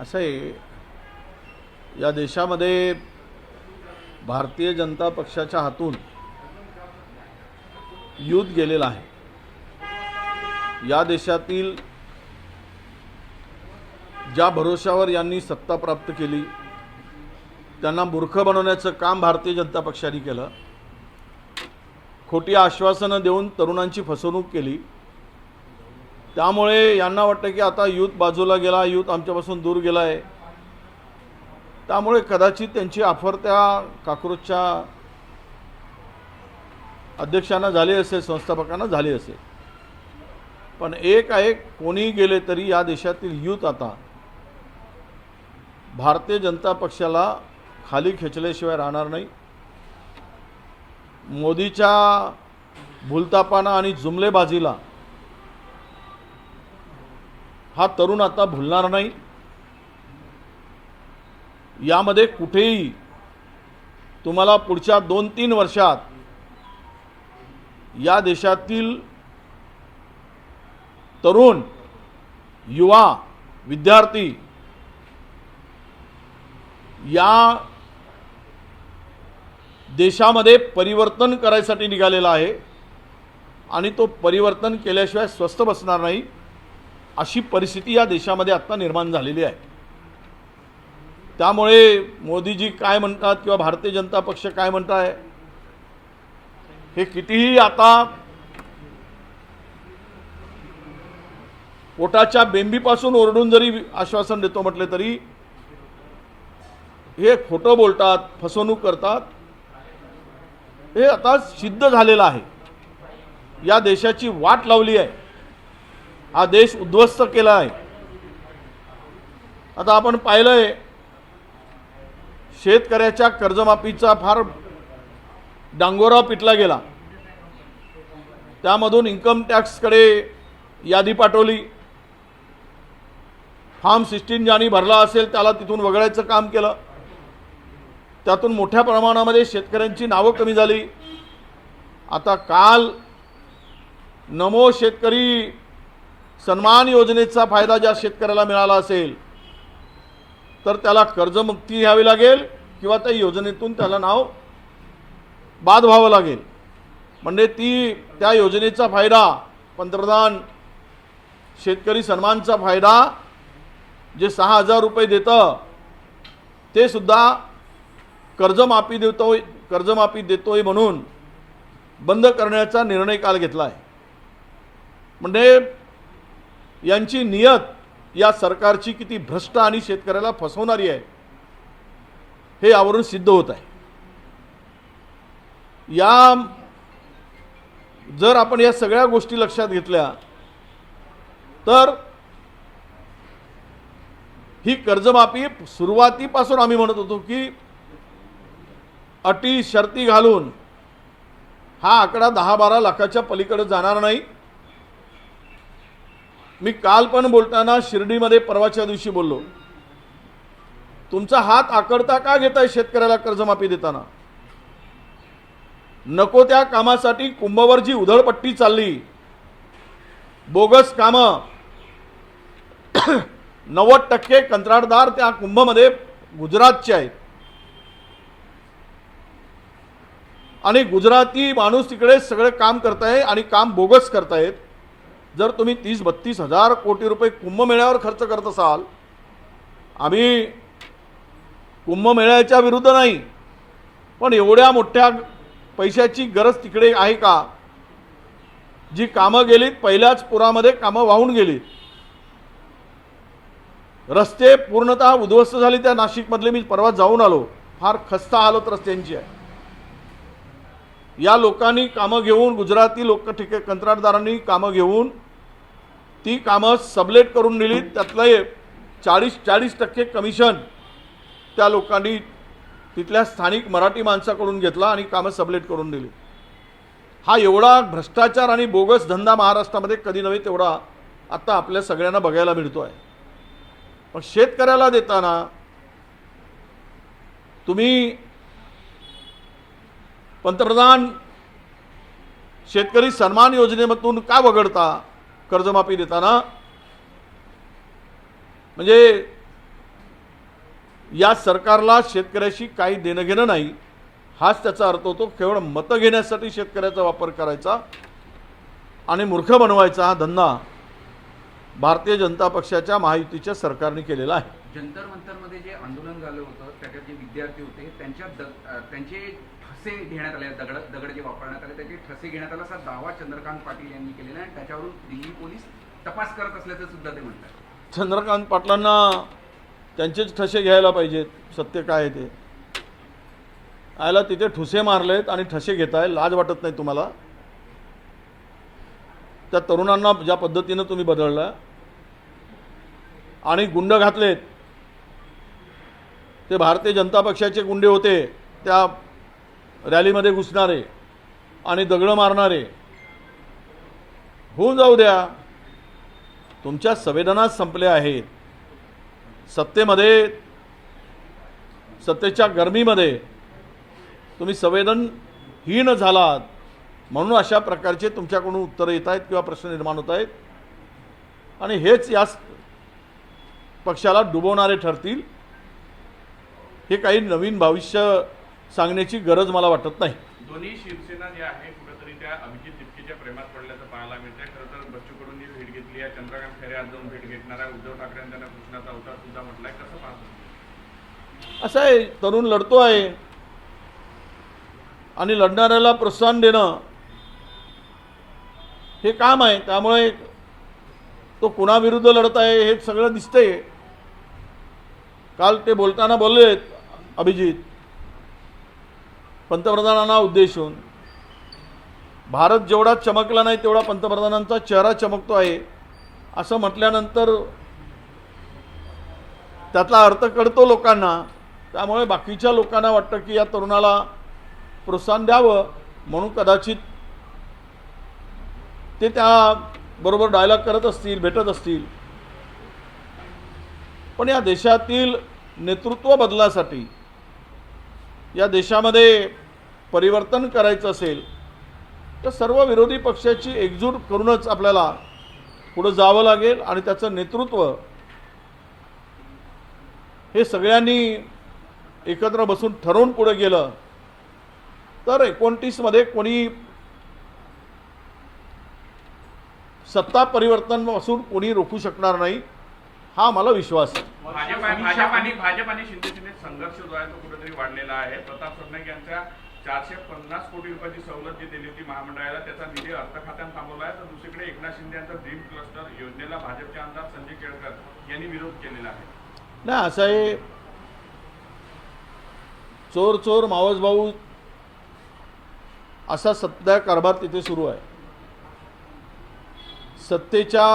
असं आहे, या देशामध्ये भारतीय जनता पक्षाच्या हातून युद्ध गेलेला आहे. या देशातील ज्या भरोशावर यांनी सत्ता प्राप्त केली त्यांना मूर्ख बनवण्याचं काम भारतीय जनता पक्षाने केलं. खोटी आश्वासनं देऊन तरुणांची फसवणूक केली. त्यामुळे यांना वाटतं की आता युथ बाजूला गेला, युथ आमच्यापासून दूर गेला आहे. त्यामुळे कदाचित त्यांची ऑफर त्या काक्रोचच्या अध्यक्षांना झाली असेल, संस्थापकांना झाली असेल. पण एक आहे, कोणी गेले तरी या देशातील युथ आता भारतीय जनता पक्षाला खाली खेचल्याशिवाय राहणार नाही. मोदीच्या भूलतापाना आणि जुमलेबाजीला हा तरुण आता भुलणार नाही. यामध्ये कुठेही तुम्हाला पुढच्या 2-3 वर्षात या देशातील तरुण, युवा, विद्यार्थी या देशामध्ये परिवर्तन करायसाठी निघालेला आहे आणि तो परिवर्तन केल्याशिवाय स्वस्थ बसणार नाही, अशी परिस्थिती या देशामध्ये आता निर्माण झालेली आहे. त्यामुळे मोदीजी काय म्हणतात किंवा भारतीय जनता पक्ष काय म्हणताय, हे कितीही आता पोटाच्या बेंबीपासून ओरडून जरी आश्वासन देतो म्हटले तरी हे खोटं बोलतात, फसवणूक करतात. हे आता सिद्ध झालेलं आहे. या देशाची वाट लावली आहे, हा देश उद्ध्वस्त केला आहे. आता आपण पाहिलंय, शेतकऱ्याच्या कर्जमाफीचा फार डांगोरा पिटला गेला. त्यामधून इन्कम टॅक्सकडे यादी पाठवली. फॉर्म 16 ज्यांनी भरला असेल त्याला तिथून वगळायचं काम केलं. त्यातून मोठ्या प्रमाणामध्ये शेतकऱ्यांची नावं कमी झाली. आता काल नमो शेतकरी सन्मान योजनेचा फायदा ज्या शेतकऱ्याला मिळाला असेल तर त्याला कर्जमुक्ती घ्यावी लागेल किंवा त्या योजनेतून त्याला नाव बाद व्हावं लागेल. म्हणजे त्या योजनेचा फायदा, पंतप्रधान शेतकरी सन्मानचा फायदा जे 6,000 रुपये देतं ते सुद्धा कर्जमाफी देतोय म्हणून बंद करण्याचा निर्णय काल घेतला आहे. म्हणजे यांची नियत या सरकारची किती भ्रष्ट आणि शेतकऱ्याला फसवणारी आहे हे यावरून सिद्ध होत आहे. जर आपण या सगळ्या गोष्टी लक्षात घेतल्या तर ही कर्जमाफी सुरुवातीपासून आम्ही म्हणत होतो की अटी शर्ती घालून हा आकडा 10-12 लाखाच्या पलीकडे जाणार नाही. मी काल पण बोलताना शिर्डीमध्ये परवाच्या दिवशी बोललो, तुमचा हात आकडता का घेताय शेतकऱ्याला कर्जमाफी देताना? नको त्या कामासाठी कुंभवर जी उधळपट्टी चालली, बोगस कामं, 90% कंत्राटदार त्या कुंभमध्ये गुजरातचे आहेत आणि गुजराती माणूस तिकडे सगळे काम करताय आणि काम बोगस करतायत. जर तुम्ही 30-32 हजार कोटी रुपये कुंभमेळ्यावर खर्च करत असाल, आम्ही कुंभमेळ्याच्या विरुद्ध नाही, पण एवढ्या मोठ्या पैशाची गरज तिकडे आहे का? जी कामं गेलीत, पहिल्याच पुरामध्ये कामं वाहून गेलीत. रस्ते पूर्णतः उद्ध्वस्त झाले. त्या नाशिकमधले मी परवा जाऊन आलो, फार खस्ता हालत रस्त्यांची आहे. या लोकांनी कामं घेऊन, गुजराती लोक कंत्राटदारांनी कामं घेऊन ती कामं सबलेट करून दिली. त्यातले 40% कमिशन त्या लोकांनी तिथल्या स्थानिक मराठी माणसाकडून घेतला आणि कामं सबलेट करून दिली. हा एवढा भ्रष्टाचार आणि बोगस धंदा महाराष्ट्रामध्ये कधी नव्हे तेवढा आता आपल्या सगळ्यांना बघायला मिळतो आहे. पण शेतकऱ्याला देताना तुम्ही पंतप्रधान शेतकरी सन्मान योजनेमधून का वगळता कर्जमाफी देताना? म्हणजे या सरकारला शेतकऱ्याशी काही देणं घेणं नाही, हाच त्याचा अर्थ होतो. केवळ मतं घेण्यासाठी शेतकऱ्याचा वापर करायचा आणि मूर्ख बनवायचा हा धंदा भारतीय जनता पक्षाच्या महायुतीच्या सरकारने केलेला आहे. जंतर मंतरमध्ये जे आंदोलन झालं होतं त्याच्यात जे विद्यार्थी होते त्यांचे ठसे घेण्यात आले, दगड जे वापरण्यात आले त्याचे ठसे घेण्यात आला असा दावा चंद्रकांत पाटील यांनी केलेला आहे. त्याच्यावरून दिल्ली पोलीस तपास करत असल्याचं सुद्धा ते म्हणतात. चंद्रकांत पाटलांना त्यांचेच ठसे घ्यायला पाहिजेत. सत्य काय आहे ते आयला तिथे ठुसे मारलेत आणि ठसे घेताय. लाज वाटत नाही तुम्हाला? त्या तरुणांना ज्या पद्धतीनं तुम्ही बदलला आणि गुंड घातलेत, ते भारतीय जनता पक्षाचे गुंडे होते, त्या रॅलीमध्ये घुसणारे आणि दगडं मारणारे. होऊन जाऊ द्या, तुमच्या संवेदना संपल्या आहेत. सत्तेमध्ये, सत्तेच्या गरमीमध्ये तुम्ही संवेदनहीन झालात, म्हणून अशा प्रकारचे तुमच्याकडून उत्तरं येत आहेत किंवा प्रश्न निर्माण होत आहेत आणि हेच या पक्षाला डुबवणारे ठरतील. हे काही नवीन भविष्य सांगण्याची गरज मला वाटत नाही. दोन्ही शिवसेना जे आहे कुठेतरी त्या अभिजित तिपकेच्या प्रेमात पडल्याचं पाहायला मिळतंय. खरं तर बच्चू कडूंनी भेट घेतली आहे, चंद्रकांत खैरे आज जाऊन भेट घेणार आहे, उद्धव ठाकरे त्यांना कृष्णाचा अवतार सुद्धा म्हटलाय. कसं पाहतो? असं आहे, तरुण लढतो आहे आणि लढणाऱ्याला प्रोत्साहन देणं हे काम आहे. त्यामुळे तो कुणाविरुद्ध लढत आहे हे सगळं दिसतंय. काल ते बोलताना बोललेत अभिजित, पंतप्रधानांना उद्देशून, भारत जेवढा चमकला नाही तेवढा पंतप्रधानांचा चेहरा चमकतो आहे असं म्हटल्यानंतर त्यातला अर्थ कळतो लोकांना. त्यामुळे बाकीच्या लोकांना वाटतं की या तरुणाला प्रोत्साहन द्यावं म्हणून कदाचित ते त्याबरोबर डायलॉग करत असतील, भेटत असतील. पण या देशातील नेतृत्व बदलासाठी, या देशामध्ये परिवर्तन करायचं असेल तर सर्व विरोधी पक्षाची एकजूट करूनच आपल्याला पुढे जावं लागेल आणि त्याचं नेतृत्व हे सगळ्यांनी एकत्र बसून ठरवून पुढे गेलं तर 29 मध्ये कोणी सत्ता परिवर्तन पासून कोणी रोखू शकणार नाही, हा मला विश्वास आहे. भाजप आणि शिंदे सेनेत संघर्ष जो आहे तो कुठेतरी वाढलेला आहे. प्रताप सरनाईक यांच्या 450 कोटी रुपयाची सवलत जी दिली होती महामंडळाला त्याचा निधी अर्थ खात्यात थांबवला आहे. तर दुसरीकडे एकनाथ शिंदे यांचा ड्रीम क्लस्टर योजनेला भाजपचे आमदार संजय केळकर यांनी विरोध केलेला आहे. नाही, असं आहे, चोर चोर मावस भाऊ असा सध्या कारभार तिथे सुरू आहे. सत्तेच्या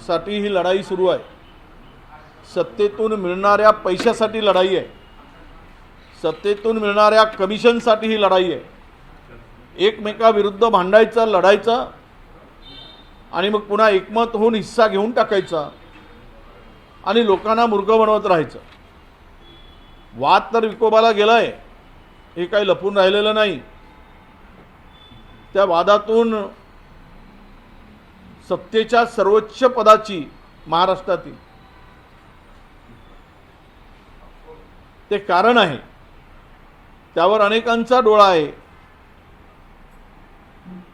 साठी ही लढाई सुरू आहे. सत्तेतून मिळणाऱ्या पैशासाठी लढाई आहे. सत्तेतून मिळणाऱ्या कमिशनसाठी ही लढाई आहे. एकमेकाविरुद्ध भांडायचं, लढायचं आणि मग पुन्हा एकमत होऊन हिस्सा घेऊन टाकायचा आणि लोकांना मूर्ख बनवत राहायचं. वाद तर विकोबाला गेलाय, हे काही लपून राहिलेलं नाही. त्या वादातून सत्तेच्या सर्वोच्च पदाची महाराष्ट्रातील ते कारण आहे. त्यावर अनेकांचा डोळा आहे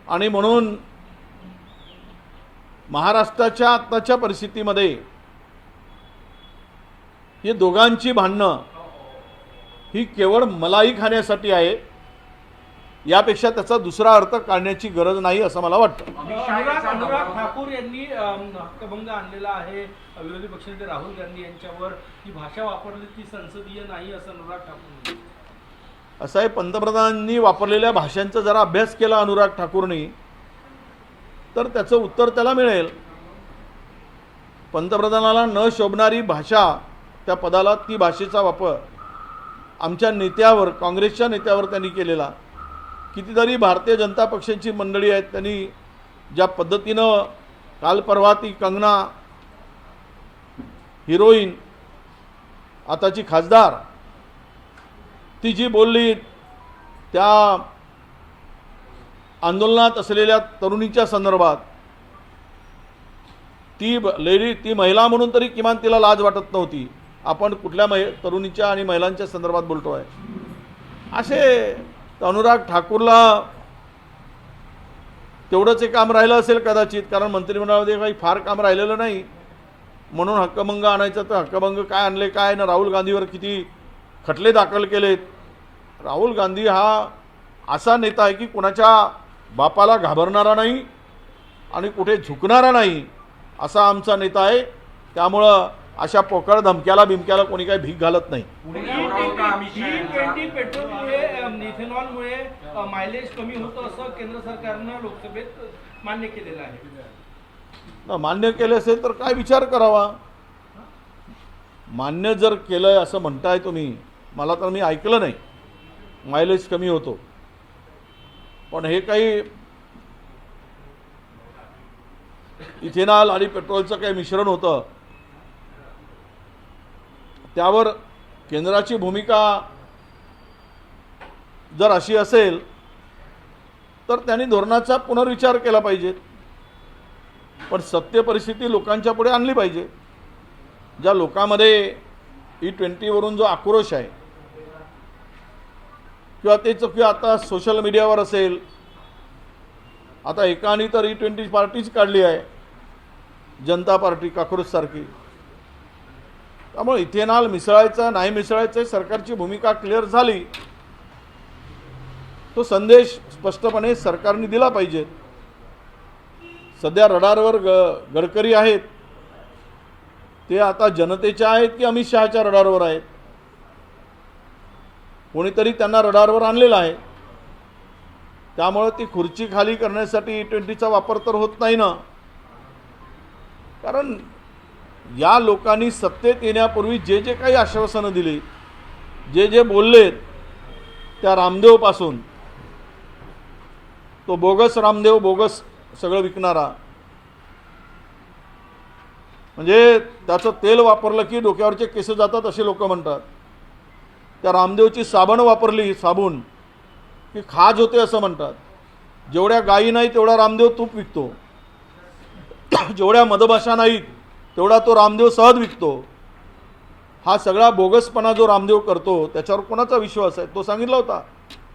आणि म्हणून महाराष्ट्राच्या आत्ताच्या परिस्थितीमध्ये हे दोघांची भांडणं ही केवळ मलाई खाण्यासाठी आहे. यापेक्षा त्याचा दुसरा अर्थ काढण्याची गरज नाही असं मला वाटतं. अनुराग ठाकूर यांनी हक्कभंग आणलेला आहे विरोधी पक्षनेते राहुल गांधी यांच्यावर. ही भाषा वापरली ती संसदीय नाही असं अनुराग ठाकूर. असं आहे, पंतप्रधानांनी वापरलेल्या भाषांचा जरा अभ्यास केला अनुराग ठाकूरनी तर त्याचं उत्तर त्याला मिळेल. पंतप्रधानाला न शोभणारी भाषा त्या पदाला, ती भाषेचा वापर आमच्या नेत्यावर, काँग्रेसच्या नेत्यावर त्यांनी केलेला. कितीतरी भारतीय जनता पक्षाची मंडळी आहेत, त्यांनी ज्या पद्धतीनं काल परवा ती कंगना हिरोईन आताची खासदार ती जी बोलली त्या आंदोलनात असलेल्या तरुणीच्या संदर्भात, ती महिला म्हणून तरी किमान तिला लाज वाटत नव्हती. आपण कुठल्या तरुणीच्या आणि महिलांच्या संदर्भात बोलतो आहे. असे अनुराग ठाकूरला तेवढंच हे काम राहिलं असेल कदाचित, कारण मंत्रिमंडळामध्ये काही फार काम राहिलेलं नाही म्हणून हक्कभंग आणायचं. तर हक्कभंग काय आणले काय ना, राहुल गांधीवर किती खटले दाखल केलेत. राहुल गांधी हा असा नेता आहे की कोणाच्या बापाला घाबरणारा नाही आणि कुठे झुकणारा नाही असा आमचा नेता आहे. त्यामुळं अशा पोकळ धमक्याला बिमक्याला कोणी काही भीक घालत नाही. पुणे दौरा होता अमित शहा यांचा. G20 पेट्रोलमुळे इथेनॉलमुळे मायलेज कमी होतं असं केंद्र सरकारनं लोकसभेत मान्य केलेलं आहे. मान्य केले असेल तर काय विचार करावा. मान्य जर केलंय असं म्हणताय तुम्ही, मला तर मी ऐकलं नाही मायलेज कमी होतो. पण हे काही इथेनॉल आणि पेट्रोलचं काही मिश्रण होतं, त्यावर केंद्राची भूमिका जर अशी असेल तर त्यांनी धोरणाचा पुनर्विचार केला पाहिजे. पण सत्य परिस्थिती लोकांच्या पुढे आणली पाहिजे. ज्या लोकांमध्ये E20 वरून जो आक्रोश आहे किंवा ते चुकी आता सोशल मीडियावर असेल, आता एकाने तर E20 पार्टीच काढली आहे, जनता पार्टी काक्रोशसारखी. त्यामुळे इथेनॉल मिसळायचं नाही मिसळायचं सरकारची भूमिका क्लिअर झाली, तो संदेश स्पष्टपणे सरकारने दिला पाहिजे. सध्या रडारवर गडकरी आहेत, ते आता जनतेच्या आहेत की अमित शहाच्या रडारवर आहेत. कोणीतरी त्यांना रडारवर आणलेलं आहे. त्यामुळे ती खुर्ची खाली करण्यासाठी E20चा वापर तर होत नाही ना. कारण या लोकांनी सत्तेत येण्यापूर्वी जे जे काही आश्वासनं दिली, जे जे बोललेत, त्या रामदेवपासून तो बोगस रामदेव, बोगस सगळं विकणारा, म्हणजे त्याचं तेल वापरलं की डोक्यावरचे केस जातात असे लोक म्हणतात. त्या रामदेवची साबण वापरली, साबण की खाज होते असं म्हणतात. जेवढ्या गायी नाही तेवढा रामदेव तूप विकतो, जेवढ्या मदभाषा नाहीत तेवढा तो रामदेव सहज विकतो. हा सगळा बोगसपणा जो रामदेव करतो त्याच्यावर कोणाचा विश्वास आहे. तो सांगितला होता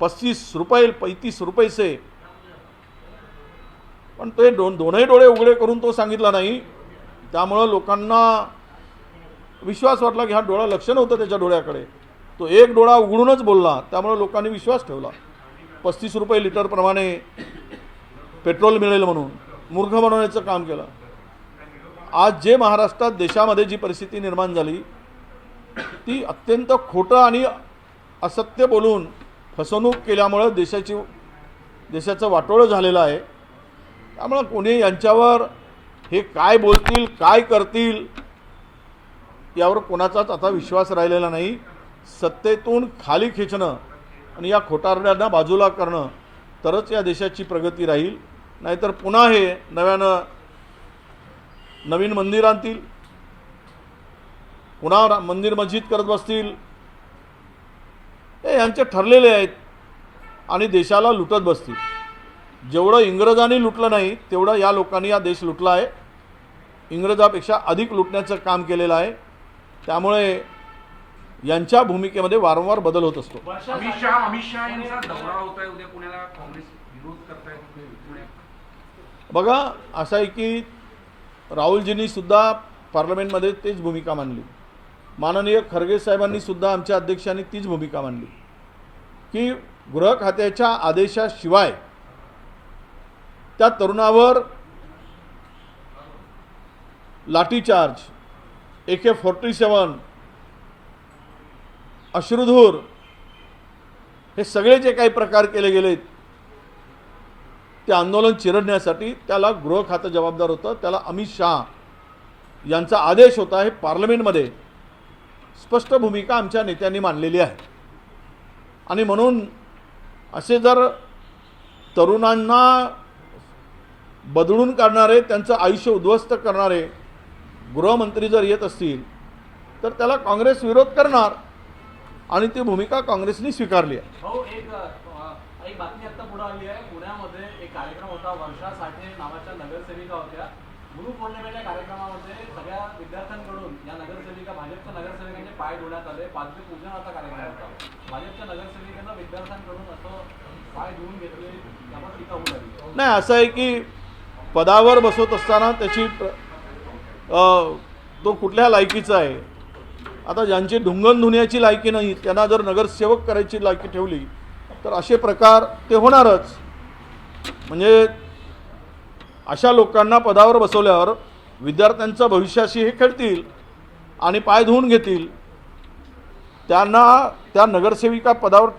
35 रुपये 35 रुपये से, पण ते दोनही डोळे उघडे करून तो सांगितला नाही. त्यामुळं लोकांना विश्वास वाटला की हा डोळा लक्ष नव्हतं त्याच्या डोळ्याकडे, तो एक डोळा उघडूनच बोलला. त्यामुळे लोकांनी विश्वास ठेवला. 35 रुपये लिटरप्रमाणे पेट्रोल मिळेल म्हणून मूर्ख बनवण्याचं काम केलं. आज जे महाराष्ट्रात देशामध्ये जी परिस्थिती निर्माण झाली ती अत्यंत खोटं आणि असत्य बोलून फसवणूक केल्यामुळं देशाचं वाटोळं झालेलं आहे. त्यामुळं कोणी यांच्यावर हे काय बोलतील काय करतील यावर कोणाचाच आता विश्वास राहिलेला नाही. सत्तेतून खाली खेचणं आणि या खोटारड्यांना बाजूला करणं तरच या देशाची प्रगती राहील. नाहीतर पुन्हा हे नवीन मंदिर आणतील, पुन्हा मंदिर मस्जिद करत बसतील, हे यांचे ठरलेले आहेत आणि देशाला लुटत बसतील. जेवढं इंग्रजांनी लुटलं नाही तेवढं या लोकांनी हा देश लुटला आहे. इंग्रजापेक्षा अधिक लुटण्याचं काम केलेलं आहे. त्यामुळे यांच्या भूमिकेमध्ये वारंवार बदल होत असतो. अमित शहा यांचा दौरा होत आहे उद्या पुण्याला, काँग्रेस विरोध करताय पुण्यात. बघा असं आहे की राहुलजींनी सुद्धा पार्लमेंटमध्ये तेच भूमिका मांडली. माननीय खरगे साहेबांनी सुद्धा आमच्या अध्यक्षांनी तीच भूमिका मांडली की गृह खात्याच्या आदेशाशिवाय त्या तरुणावर लाठीचार्ज, AK-47, अश्रुधूर, हे सगळे जे काही प्रकार केले गेलेत ते आंदोलन चिरडण्यासाठी त्याला गृह खातं जबाबदार होतं. त्याला अमित शहा यांचा आदेश होता. हे पार्लमेंटमध्ये स्पष्ट भूमिका आमच्या नेत्यांनी मांडलेली आहे. आणि म्हणून असे जर तरुणांना बदलून काढणारे, त्यांचं आयुष्य उद्ध्वस्त करणारे गृहमंत्री जर येत असतील तर त्याला काँग्रेस विरोध करणार आणि ती भूमिका काँग्रेसने स्वीकारली आहे. भाऊ, एक बातमी आता पुढे आली आहे. पुण्यामध्ये एक कार्यक्रम होता, वर्षा साठे नावाच्या नगरसेविका होत्या, गुरुपौर्णिमेच्या कार्यक्रमामध्ये सगळ्या विद्यार्थ्यांकडून या नगरसेविका भाजपच्या नगरसेविकांचे पाय धुण्यात आले. पालखी पूजनाचा कार्यक्रम होता. भाजपच्या नगरसेविकांना विद्यार्थ्यांकडून असं पाय धुवून घेतले, त्यावर टीका होऊ लागली. नाही, असं आहे की पदावर बसवत असताना त्याची तो कुठल्या लायकीचा आहे. आता ज्यांची ढुंगण धुण्याची लायकी नाही त्यांना जर नगरसेवक करायची लायकी ठेवली तर असे प्रकार ते होणारच. म्हणजे अशा लोकांना पदावर बसवल्यावर विद्यार्थ्यांचं भविष्याशी हे खेळतील आणि पाय धुवून घेतील. त्यांना त्या नगरसेविका पदावर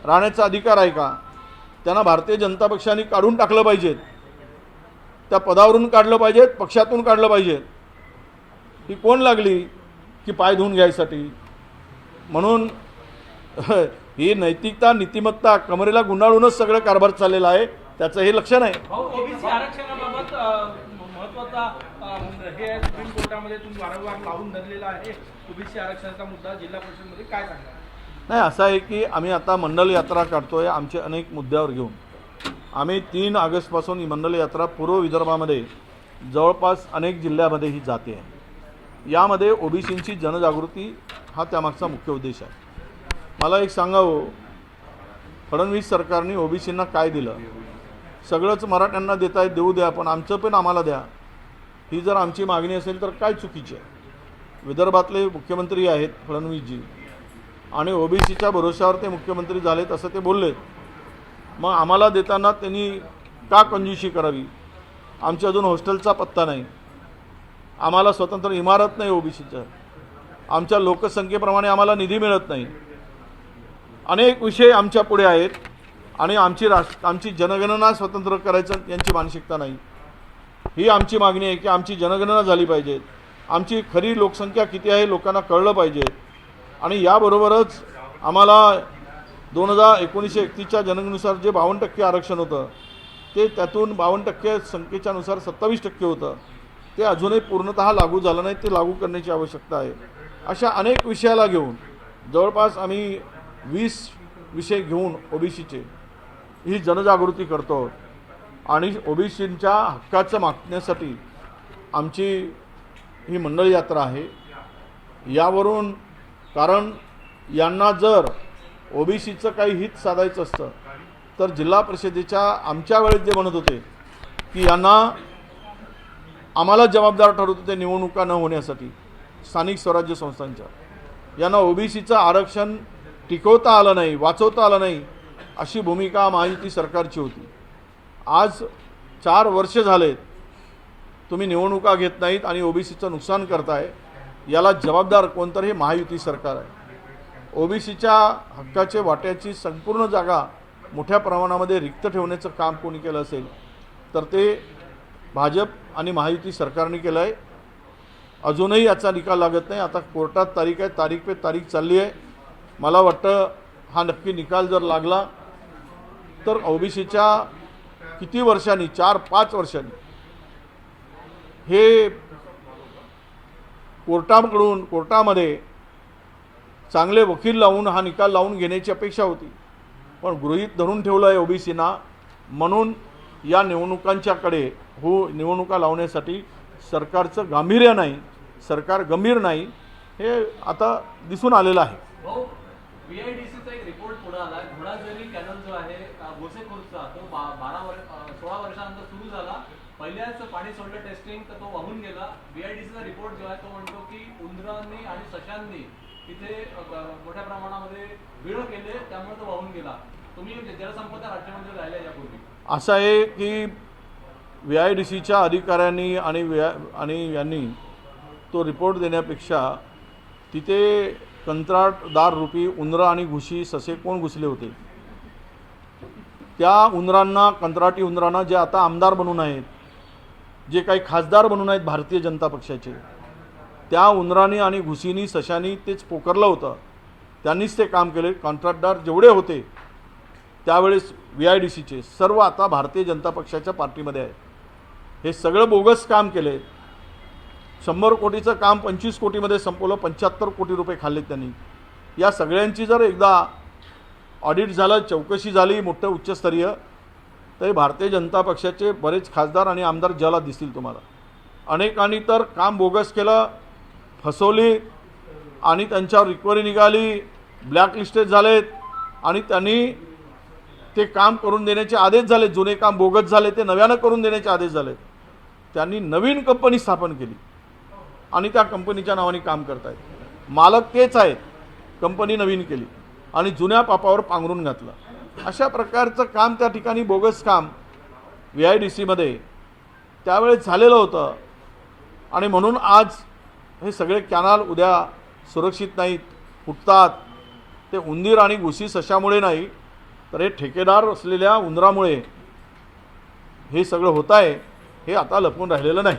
राहण्याचा अधिकार आहे का? त्यांना भारतीय जनता पक्षाने काढून टाकलं पाहिजेत, त्या पदावरून काढलं पाहिजेत, पक्षातून काढलं पाहिजेत. ही कोण लागली की पाय धुवून घ्यायसाठी? म्हणून ही नैतिकता नीतिमत्ता कमरेला गुंडाळूनच सगळं कारभार चाललेला आहे. त्याचं हे लक्षण आहे. ओबीसी आरक्षणाबाबत महत्त्वाचा हे आहे, सुप्रीम कोर्टामध्ये तुम्ही वारंवार लावून धरलेला आहे ओबीसी आरक्षणाचा मुद्दा. जिल्हा परिषदमध्ये काय सांगा? नाही, असं आहे की आम्ही आता मंडल यात्रा काढतोय आमचे अनेक मुद्द्यावर घेऊन. आम्ही 3 ऑगस्टपासून ही मंडल यात्रा पूर्व विदर्भामध्ये जवळपास अनेक जिल्ह्यामध्ये ही जाते आहे. यामध्ये ओबीसींची जनजागृती हा त्यामागचा मुख्य उद्देश आहे. मला एक सांगावं, फडणवीस सरकारने ओबीसींना काय दिलं? सगळंच मराठ्यांना देताय, देऊ द्या, पण आमचं पण आम्हाला द्या. ही जर आमची मागणी असेल तर काय चुकीची आहे? विदर्भातले मुख्यमंत्री आहेत फडणवीसजी, आणि ओबीसीच्या भरोशावर ते मुख्यमंत्री झालेत असं ते बोललेत. मग आम्हाला देताना त्यांनी का कंजूसी करावी? आमची अजून हॉस्टेलचा पत्ता नाही, आम्हाला स्वतंत्र इमारत नाही ओबीसीच्या, आमच्या लोकसंख्येप्रमाणे आम्हाला निधी मिळत नाही. अनेक विषय आमच्या पुढे आहेत आणि आमची जनगणना स्वतंत्र करायचं यांची मानसिकता नाही. ही आमची मागणी आहे की आमची जनगणना झाली पाहिजे, आमची खरी लोकसंख्या किती आहे लोकांना कळलं पाहिजे. आणि याबरोबरच आम्हाला 1931च्या जनगणनेनुसार जे 52% आरक्षण होतं ते त्यातून 52% संख्येच्या नुसार 27% होतं. ते अजूनही पूर्णतः लागू झालं नाही, ते लागू करण्याची आवश्यकता आहे. अशा अनेक विषयाला घेऊन जवळपास आम्ही 20 विषय घेऊन ओबीसीचे ही जनजागृती करतो आणि ओबीसींच्या हक्काचं मागण्यासाठी आमची ही मंडळ यात्रा आहे. यावरून कारण यांना जर ओबीसीचं काही हित साधायचं असतं तर जिल्हा परिषदेच्या आमच्या वेळेत जे म्हणत होते की आम्हाला जबाबदार ठरवत होते निवडणुका न होण्यासाठी स्थानिक स्वराज्य संस्थांच्या, यांना ओबीसीचं आरक्षण टिकवता आलं नाही, वाचवता आलं नाही, अशी भूमिका महायुती सरकारची होती. आज 4 वर्ष झालेत तुम्ही निवडणुका घेत नाहीत आणि ओबीसीचं नुकसान करताय. याला जबाबदार कोणतरी हे महायुती सरकार आहे. ओबीसीच्या हक्काचे वाट्याची संपूर्ण जागा मोठ्या प्रमाणामध्ये रिक्त ठेवण्याचं काम कोणी केलं असेल तर ते भाजप आणि महायुती सरकारने केलं आहे. अजूनही याचा निकाल लागत नाही. आता कोर्टात तारीख आहे, तारीख पे तारीख चालली आहे. मला वाटतं हा नक्की निकाल जर लागला तर ओबीसीच्या किती वर्षांनी, 4-5 वर्षांनी हे कोर्टामध्ये चांगले वकील लावून हा निकाल लावून घेण्याची अपेक्षा होती. पण गृहीत धरून ठेवलं आहे ओबीसीना. म्हणून या निवडणुकांच्याकडे निवडणुका लावण्यासाठी सरकारचं गांभीर्य नाही, सरकार गंभीर नाही, हे आता दिसून आलेलं आहे. भाऊ, VIDCचा एक रिपोर्ट पुढे आला. घोडाझरी कॅनल जो आहे गोसेखुर्दचा, तो 16 वर्षानंतर सुरू झाला. पहिल्याच पाणी सोडलं टेस्टिंग तर तो वाहून गेला. VIDCचा रिपोर्ट जो आहे तो म्हणतो की उंदरांनी आणि सशांनी तिथे मोठ्या प्रमाणामध्ये विळ केले, त्यामुळे तो वाहून गेला. तुम्ही जलसंपदा राज्यमंत्री राहिले यापूर्वी. असं आहे की VIDCच्या अधिकाऱ्यांनी आणि यांनी तो रिपोर्ट देण्यापेक्षा तिथे कंत्राटदार रूपी उंदरं आणि घुशी ससे कोण घुसले होते, त्या उंदरांना, कंत्राटी उंदरांना जे आता आमदार बनून आहेत, जे काही खासदार बनून आहेत भारतीय जनता पक्षाचे, त्या उंदरांनी आणि घुशीनी सशांनी तेच पोकरलं होतं. त्यांनीच ते काम केले. कॉन्ट्रॅक्टदार जेवढे होते त्यावेळेस VIDCचे सर्व आता भारतीय जनता पक्षाच्या पार्टीमध्ये आहे. हे सगळं बोगस काम केले. 100 कोटीचं काम 25 कोटीमध्ये संपवलं. 75 कोटी रुपये खाल्लेत त्यांनी. या सगळ्यांची जर एकदा ऑडिट झालं, चौकशी झाली मोठं उच्चस्तरीय, तर भारतीय जनता पक्षाचे बरेच खासदार आणि आमदार ज्याला दिसतील तुम्हाला. अनेकांनी तर काम बोगस केलं, फसवली आणि त्यांच्यावर रिकव्हरी निघाली, ब्लॅकलिस्टेड झालेत आणि त्यांनी ते काम करून देण्याचे आदेश झाले. जुने काम बोगस झाले ते नव्यानं करून देण्याचे आदेश झाले. त्यांनी नवीन कंपनी स्थापन केली आणि त्या कंपनीच्या नावाने काम करतायत. मालक तेच आहेत, कंपनी नवीन केली आणि जुन्या पापावर पांघरून घातलं. अशा प्रकारचं काम त्या ठिकाणी बोगस काम VIDCमध्ये त्यावेळेस झालेलं होतं आणि म्हणून आज हे सगळे कॅनाल उद्या सुरक्षित नाहीत, फुटतात. ते उंदीर आणि घुशी सशामुळे नाही तर हे ठेकेदार असलेल्या उंदरामुळे हे सगळं होत आहे. हे आता लपून राहिलेलं नाही.